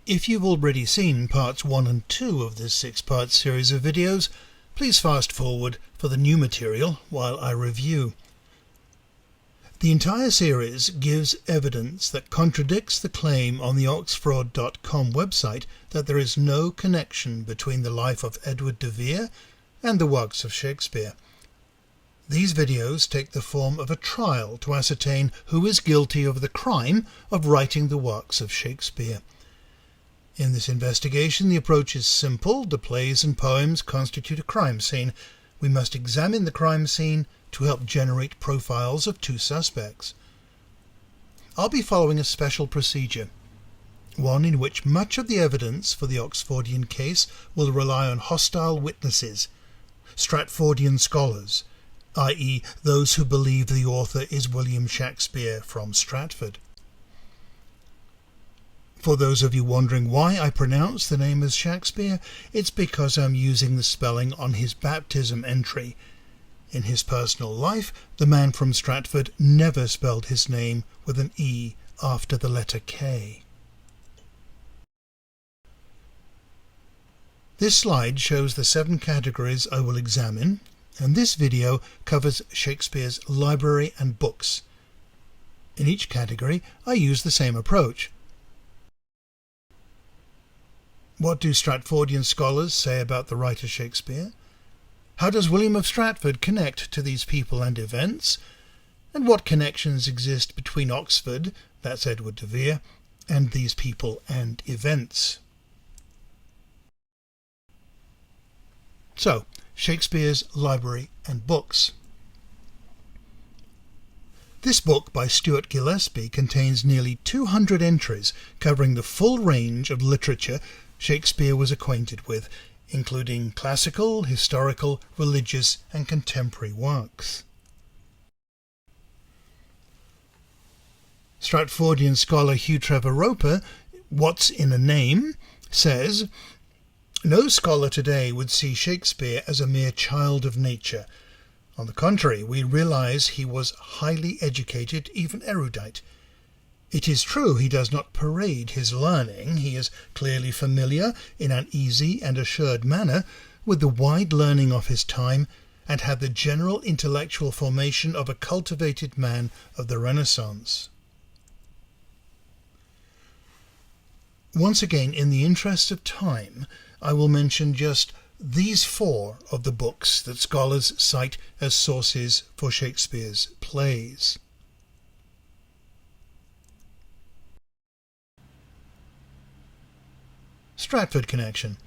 If you've already seen parts 1 and 2 of this 6-part series of videos, please fast forward for the new material while I review. The entire series gives evidence that contradicts the claim on the Oxford.com website that there is no connection between the life of Edward de Vere and the works of Shakespeare. These videos take the form of a trial to ascertain who is guilty of the crime of writing the works of Shakespeare. In this investigation, the approach is simple. The plays and poems constitute a crime scene. We must examine the crime scene to help generate profiles of two suspects. I'll be following a special procedure, one in which much of the evidence for the Oxfordian case will rely on hostile witnesses, Stratfordian scholars, i.e. those who believe the author is William Shakespeare from Stratford. For those of you wondering why I pronounce the name as Shakespeare, it's because I'm using the spelling on his baptism entry. In his personal life, the man from Stratford never spelled his name with an E after the letter K. This slide shows the 7 categories I will examine, and this video covers Shakespeare's library and books. In each category, I use the same approach. What do Stratfordian scholars say about the writer Shakespeare? How does William of Stratford connect to these people and events? And what connections exist between Oxford, that's Edward de Vere, and these people and events? So, Shakespeare's library and books. This book by Stuart Gillespie contains nearly 200 entries covering the full range of literature Shakespeare was acquainted with, including classical, historical, religious and contemporary works. Stratfordian scholar Hugh Trevor Roper, What's in a Name, says, "No scholar today would see Shakespeare as a mere child of nature. On the contrary, we realize he was highly educated, even erudite. It is true he does not parade his learning. He is clearly familiar, in an easy and assured manner, with the wide learning of his time, and had the general intellectual formation of a cultivated man of the Renaissance." Once again, in the interest of time, I will mention just these 4 of the books that scholars cite as sources for Shakespeare's plays. Stratford connection.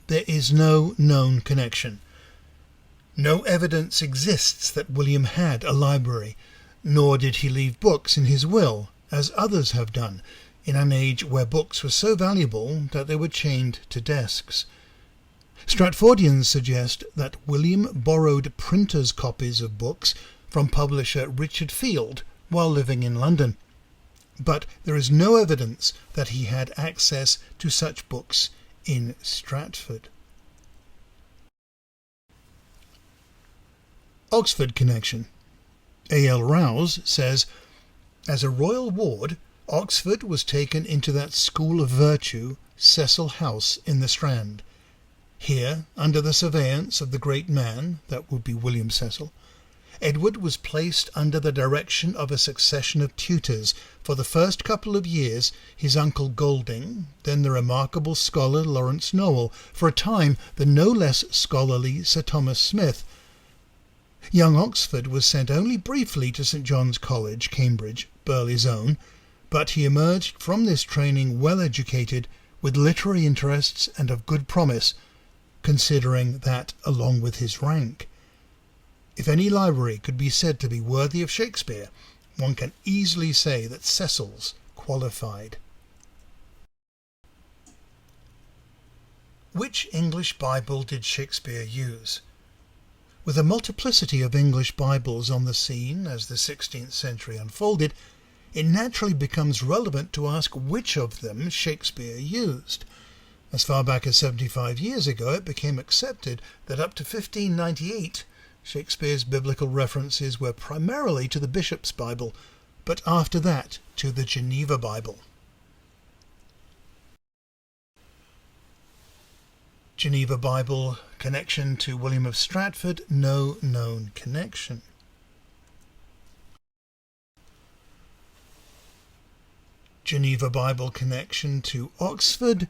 There is no known connection. No evidence exists that William had a library, nor did he leave books in his will, as others have done, in an age where books were so valuable that they were chained to desks. Stratfordians suggest that William borrowed printers' copies of books from publisher Richard Field while living in London, but there is no evidence that he had access to such books in Stratford. Oxford connection. A.L. Rowse says, "As a royal ward, Oxford was taken into that school of virtue, Cecil House in the Strand. Here, under the surveillance of the great man, that would be William Cecil, Edward was placed under the direction of a succession of tutors. For the first couple of years his uncle Golding, then the remarkable scholar Lawrence Nowell, for a time the no less scholarly Sir Thomas Smith. Young Oxford was sent only briefly to St. John's College, Cambridge, Burghley's own, but he emerged from this training well educated, with literary interests and of good promise, considering that along with his rank. If any library could be said to be worthy of Shakespeare, one can easily say that Cecil's qualified." Which English Bible did Shakespeare use? With a multiplicity of English Bibles on the scene as the 16th century unfolded, it naturally becomes relevant to ask which of them Shakespeare used. As far back as 75 years ago, it became accepted that up to 1598 Shakespeare's biblical references were primarily to the Bishop's Bible, but after that to the Geneva Bible. Geneva Bible connection to William of Stratford, no known connection. Geneva Bible connection to Oxford,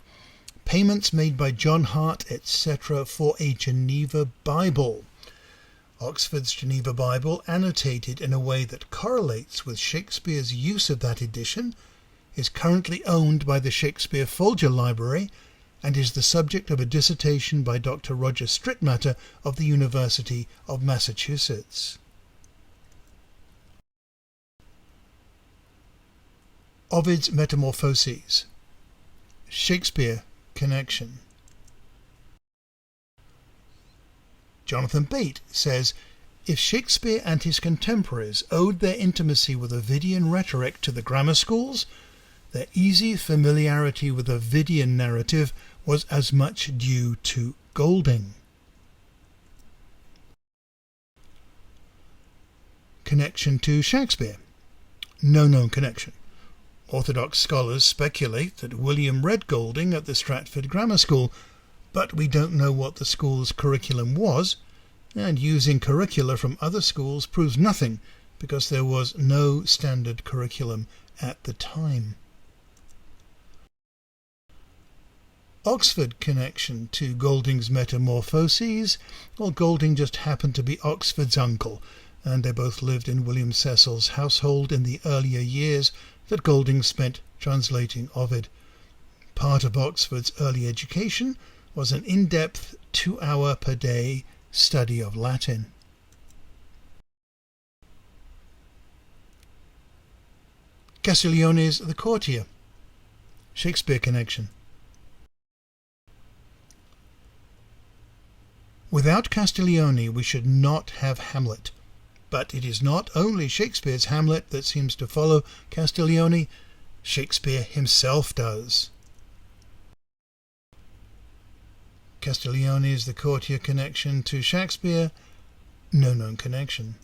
payments made by John Hart, etc. for a Geneva Bible. Oxford's Geneva Bible, annotated in a way that correlates with Shakespeare's use of that edition, is currently owned by the Shakespeare Folger Library and is the subject of a dissertation by Dr. Roger Strittmatter of the University of Massachusetts. Ovid's Metamorphoses. Shakespeare connection. Jonathan Bate says, if Shakespeare and his contemporaries owed their intimacy with Ovidian rhetoric to the grammar schools, their easy familiarity with Ovidian narrative was as much due to Golding. Connection to Shakespeare. No known connection. Orthodox scholars speculate that William read Golding at the Stratford Grammar School, but we don't know what the school's curriculum was, and using curricula from other schools proves nothing because there was no standard curriculum at the time. Oxford connection to Golding's Metamorphoses. Well, Golding just happened to be Oxford's uncle, and they both lived in William Cecil's household in the earlier years that Golding spent translating Ovid. Part of Oxford's early education was an in-depth 2-hour per day study of Latin. Castiglione's The Courtier. Shakespeare connection. Without Castiglione we should not have Hamlet. But it is not only Shakespeare's Hamlet that seems to follow Castiglione, Shakespeare himself does. Castiglione's The Courtier connection to Shakespeare, no known connection.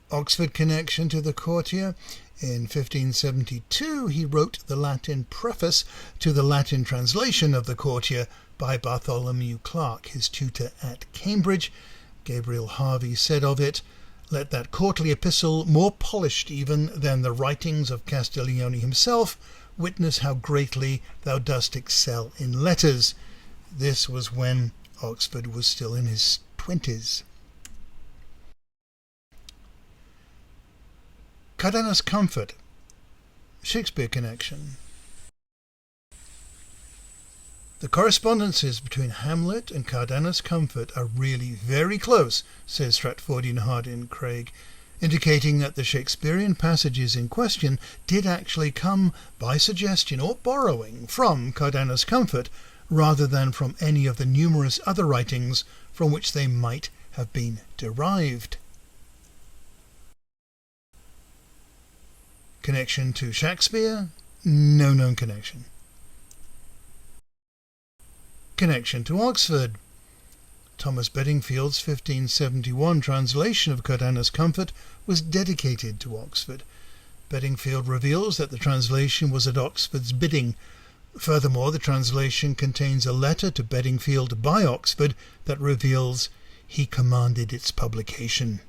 Oxford connection to The Courtier. In 1572 he wrote the Latin preface to the Latin translation of The Courtier by Bartholomew Clark, his tutor at Cambridge. Gabriel Harvey said of it, "Let that courtly epistle, more polished even than the writings of Castiglione himself, witness how greatly thou dost excel in letters." This was when Oxford was still in his 20s. Cardanus Comfort. Shakespeare connection. The correspondences between Hamlet and Cardanus Comfort are really very close, says Stratfordian Hardin Craig, indicating that the Shakespearean passages in question did actually come by suggestion or borrowing from Cardanus Comfort, rather than from any of the numerous other writings from which they might have been derived. Connection to Shakespeare? No known connection. Connection to Oxford. Thomas Bedingfield's 1571 translation of Cardanus Comfort was dedicated to Oxford. Bedingfield reveals that the translation was at Oxford's bidding. Furthermore, the translation contains a letter to Bedingfield by Oxford that reveals he commanded its publication.